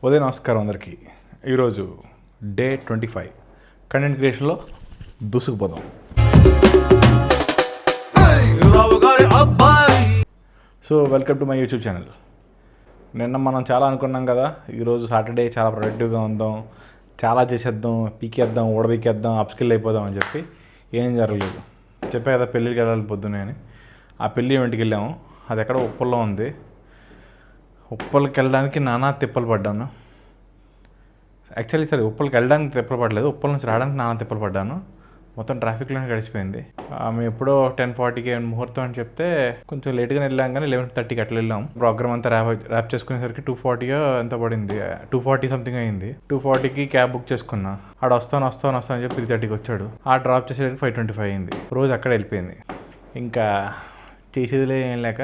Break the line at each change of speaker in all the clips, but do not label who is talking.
ఉదయం నమస్కారం అందరికీ. ఈరోజు డే 25 కంటెంట్ క్రియేషన్లో దూసుకుపోదాం. So welcome to my YouTube channel. నిన్న మనం చాలా అనుకున్నాం కదా, ఈరోజు సాటర్డే చాలా ప్రొడక్టివ్గా ఉందాం, చాలా చేసేద్దాం, పీకేద్దాం, ఊడబీకేద్దాం, అప్స్కిల్ అయిపోదాం అని చెప్పి ఏం జరగలేదు. చెప్పే కదా పెళ్ళికి వెళ్ళాలి పొద్దున్నే అని. ఆ పెళ్ళి ఇంటికి వెళ్ళాము. అది ఎక్కడ ఉప్పల్లో ఉంది. ఉప్పల్కి వెళ్ళడానికి నానా తిప్పలు పడ్డాను. యాక్చువల్లీ ఉప్పల్కి వెళ్ళడానికి తిప్పలు పడలేదు, ఉప్పల్ నుంచి రావడానికి నానా తిప్పలు పడ్డాను. మొత్తం ట్రాఫిక్లోనే గడిచిపోయింది. మేము ఎప్పుడో 10:40కి ముహూర్తం అని చెప్తే కొంచెం లేట్గా వెళ్ళాం, కానీ 11:30కి అట్లా వెళ్ళాం. ప్రోగ్రామ్ అంతా ర్యాప్ చేసుకునేసరికి 2:40 ఎంత పడింది, 2:40 సంథింగ్ అయింది. 2:40కి క్యాబ్ బుక్ చేసుకున్నా. ఆడ వస్తాను అని చెప్పి 3:30కి వచ్చాడు. ఆ డ్రాప్ చేసేసరికి 5:25 అయింది. రోజు అక్కడ వెళ్ళిపోయింది. ఇంకా చేసేదిలే ఏం లేక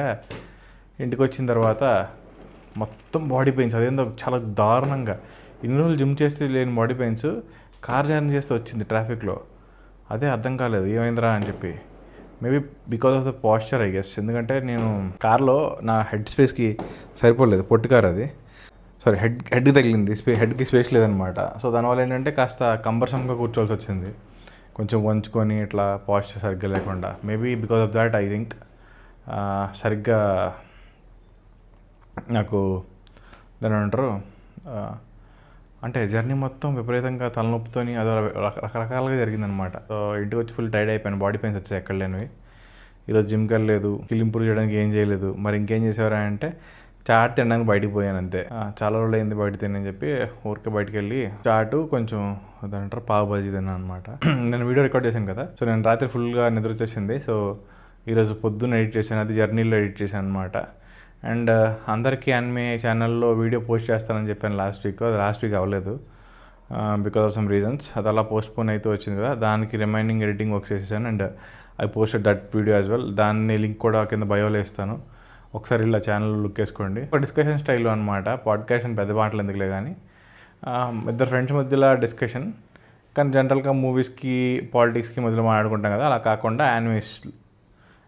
ఇంటికి వచ్చిన తర్వాత మొత్తం బాడీ పెయిన్స్, అదేందో చాలా దారుణంగా. ఇన్ని రోజులు జిమ్ చేస్తే లేని బాడీ పెయిన్స్ కార్ జర్నీ చేస్తే వచ్చింది ట్రాఫిక్లో. అదే అర్థం కాలేదు ఏమైందిరా అని చెప్పి. Maybe because of the posture I guess. ఎందుకంటే నేను కార్లో నా హెడ్ స్పేస్కి సరిపోలేదు, పొట్టి కార్ అది. సారీ, హెడ్కి తగిలింది, హెడ్కి స్పేస్ లేదనమాట. సో దానివల్ల ఏంటంటే కాస్త కంబర్సమ్గా కూర్చోవాల్సి వచ్చింది, కొంచెం వంచుకొని ఇట్లా పాస్చర్ సరిగ్గా లేకుండా. Maybe because of that I think సరిగ్గా నాకు దాని అంటారు అంటే జర్నీ మొత్తం విపరీతంగా తలనొప్పితోని అదో రకరకాలుగా జరిగిందనమాట. సో ఇంటికి వచ్చి ఫుల్ టైర్డ్ అయిపోయాను, బాడీ పెయిన్స్ వచ్చాయి ఎక్కడ లేనివి. ఈరోజు జిమ్కి వెళ్ళలేదు, స్కిల్ ఇంప్రూవ్ చేయడానికి ఏం చేయలేదు. మరి ఇంకేం చేసేవారా అంటే చాట్ తినడానికి బయటికి పోయాను అంతే. చాలా రోజులు అయింది బయట తినని చెప్పి ఊరికే బయటికి వెళ్ళి చాటు కొంచెం అదంటారు పావు బజీ తిన్నాను అనమాట. నేను వీడియో రికార్డ్ చేశాను కదా, సో నేను రాత్రి ఫుల్గా నిద్ర వచ్చేసింది. సో ఈరోజు పొద్దున్న ఎడిట్ చేశాను, అది జర్నీలో ఎడిట్ చేశాను అనమాట. అండ్ అందరికీ యానిమే ఛానల్లో వీడియో పోస్ట్ చేస్తానని చెప్పాను లాస్ట్ వీక్ అవ్వలేదు బికాస్ ఆఫ్ సమ్ రీజన్స్. అది అలా పోస్ట్పోన్ అయితే వచ్చింది కదా, దానికి రిమైనింగ్ ఎడిటింగ్ వర్క్ చేసేసాను. And I posted that video as well. దాన్ని లింక్ కూడా కింద బయోలో ఇస్తాను, ఒకసారి ఇలా ఛానల్ లుక్ వేసుకోండి. ఒక డిస్కషన్ స్టైల్లో అనమాట, పాడ్కాస్ట్ అని పెద్ద మాటలు ఎందుకులే కానీ, ఇద్దరు ఫ్రెండ్స్ మధ్యలో డిస్కషన్. కానీ జనరల్గా మూవీస్కి పాలిటిక్స్కి మధ్యలో మాట్లాడుకుంటాం కదా, అలా కాకుండా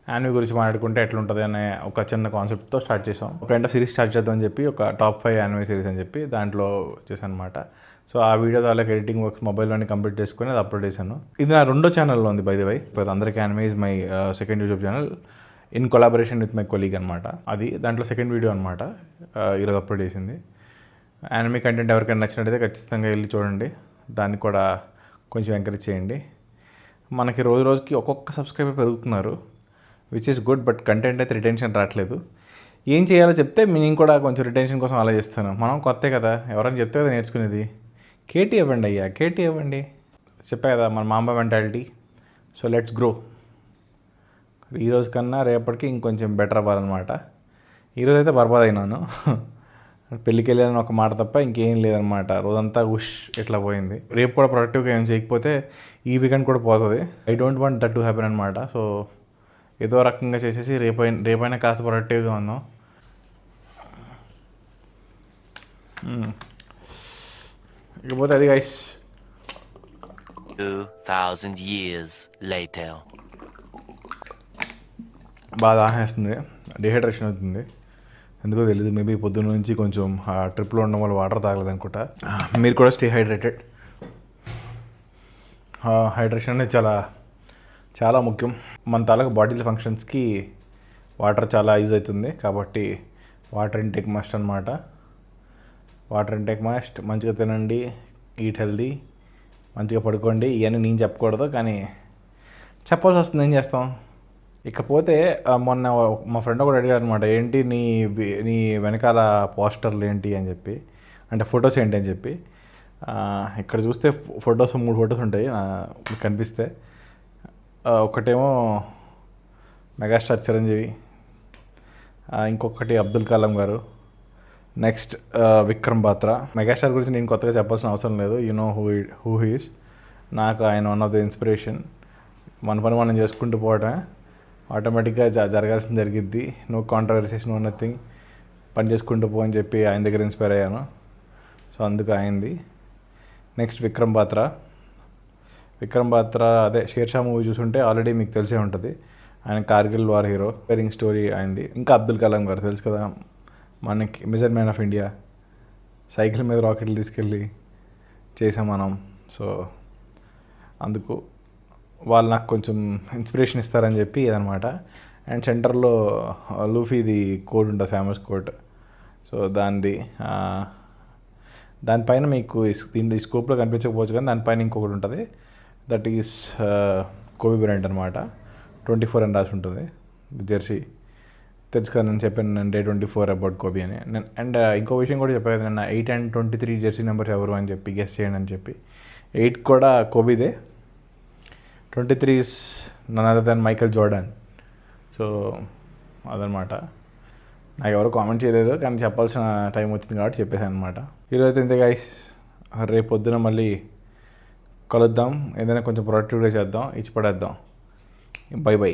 యానిమే గురించి మాట్లాడుకుంటే ఎట్లుంటుంది అనే ఒక చిన్న కాన్సెప్ట్తో స్టార్ట్ చేసాం. ఒక సిరీస్ స్టార్ట్ చేద్దామని చెప్పి ఒక టాప్ 5 యానిమే సిరీస్ అని చెప్పి దాంట్లో చేశాను అనమాట. సో ఆ వీడియో వాళ్ళకి ఎడిటింగ్ వర్క్స్ మొబైల్లోనే కంప్లీట్ చేసుకుని అది అప్లోడ్ చేశాను. ఇది నా రెండో ఛానల్లో ఉంది బై ది వై. అందరికీ anime is my second YouTube channel in collaboration with my colleague అనమాట. అది దాంట్లో సెకండ్ వీడియో అనమాట ఈరోజు అప్లోడ్ చేసింది. యానిమే కంటెంట్ ఎవరికైనా నచ్చినట్టయితే ఖచ్చితంగా వెళ్ళి చూడండి, దాన్ని కూడా కొంచెం ఎంకరేజ్ చేయండి. మనకి రోజుకి ఒక్కొక్క సబ్స్క్రైబర్ పెరుగుతున్నారు, which is good. But content అయితే రిటెన్షన్ రావట్లేదు. ఏం చేయాలో చెప్తే నేను కూడా కొంచెం రిటెన్షన్ కోసం ఆలోచిస్తాను. మనం కొత్తే కదా, ఎవరైనా చెప్తే కదా నేర్చుకునేది. కేటీ ఇవ్వండి అయ్యా, కేటీ ఇవ్వండి. చెప్పా కదా మన mamba mentality. So let's grow. ఈరోజు కన్నా రేపటికి ఇంకొంచెం బెటర్ అవ్వాలన్నమాట. ఈరోజు అయితే బర్బాద్ అయినాను, పెళ్ళికి వెళ్ళాలని ఒక మాట తప్ప ఇంకేం లేదనమాట. రోజంతా ఇట్లా పోయింది. రేపు కూడా ప్రొడక్టివ్గా ఏం చేయకపోతే ఈ వీకెండ్ కూడా పోతుంది. I don't want that to happen అనమాట. సో ఏదో రకంగా చేసేసి రేపైనా కాస్త ప్రొడక్టివ్గా ఉన్నాం. ఇకపోతే అది గైస్
2000 years later.
బాగా ఆహేస్తుంది, డిహైడ్రేషన్ అవుతుంది, ఎందుకో తెలీదు. మేబీ పొద్దున్న నుంచి కొంచెం ట్రిప్లో ఉండడం వల్ల వాటర్ తాగలేదు అనుకుంటా. మీరు కూడా స్టే హైడ్రేటెడ్. హైడ్రేషన్ అనేది చాలా ముఖ్యం. మన తాలూకు బాడీ ఫంక్షన్స్కి వాటర్ చాలా యూజ్ అవుతుంది. కాబట్టి వాటర్ ఇంటేక్ మస్ట్ అనమాట. Water intake must. మంచిగా తినండి, ఈట్ హెల్దీ, మంచిగా పడుకోండి. ఇవన్నీ నేను చెప్పకూడదు, కానీ చెప్పాల్సి వస్తుంది, ఏం చేస్తాం. ఇకపోతే మొన్న మా ఫ్రెండ్ కూడా అడిగాడు అనమాట, ఏంటి నీ వెనకాల పోస్టర్లు ఏంటి అని చెప్పి, అంటే ఫొటోస్ ఏంటి అని చెప్పి. ఇక్కడ చూస్తే ఫొటోస్ 3 ఫొటోస్ ఉంటాయి మీకు కనిపిస్తే. ఒకటేమో మెగాస్టార్ చిరంజీవి, ఇంకొకటి అబ్దుల్ కలాం గారు, నెక్స్ట్ విక్రమ్ బాత్రా. మెగాస్టార్ గురించి నేను కొత్తగా చెప్పాల్సిన అవసరం లేదు, you know who he is. నాకు ఆయన వన్ ఆఫ్ ద ఇన్స్పిరేషన్. మన పని మనం చేసుకుంటూ పోవటమే, ఆటోమేటిక్గా జరగాల్సింది జరిగిద్ది. No controversies, no nothing. పని చేసుకుంటూ పో అని చెప్పి ఆయన దగ్గర ఇన్స్పైర్ అయ్యాను. సో అందుకు అయింది. నెక్స్ట్ విక్రమ్ బాత్రా అదే షేర్షా మూవీ చూసుంటే ఆల్రెడీ మీకు తెలిసే ఉంటుంది. ఆయన Kargil war hero, pairing story అయింది. ఇంకా అబ్దుల్ కలాం గారు తెలుసు కదా మనకి, measure man of India. Cycle మీద రాకెట్లు తీసుకెళ్ళి చేసాం మనం. సో అందుకు వాళ్ళు నాకు కొంచెం ఇన్స్పిరేషన్ ఇస్తారని చెప్పి ఇదనమాట. అండ్ సెంటర్లో లూఫీది కోడ్ ఉంటుంది, ఫేమస్ కోడ్. సో దానిపైన మీకు దీంట్లో ఈ స్కోప్లో కనిపించకపోవచ్చు, కానీ దానిపైన ఇంకొకటి ఉంటుంది. దట్ ఈస్ కోబీ బ్రాండ్ అనమాట. 24 అని రాసి ఉంటుంది జెర్సీ. తెలుసు కదా, నేను చెప్పాను నేను Day 24 అబౌట్ కోబీ అని. అండ్ ఇంకో విషయం కూడా చెప్పాను నిన్న, 8 and 23 జెర్సీ నెంబర్స్ ఎవరు అని చెప్పి గెస్ చేయండి అని చెప్పి. 8 కూడా కోబీదే, 23 is none other than Michael Jordan. So అదనమాట. నాకు ఎవరు కామెంట్ చేయలేదు, కానీ చెప్పాల్సిన టైం వచ్చింది కాబట్టి చెప్పేసాను అనమాట. ఈరోజు అయితే ఇంతే గైస్. రేపు పొద్దున మళ్ళీ కలుద్దాం, ఏదైనా కొంచెం ప్రొడక్టివ్గా చేద్దాం, ఇచ్చి పడేద్దాం. By by.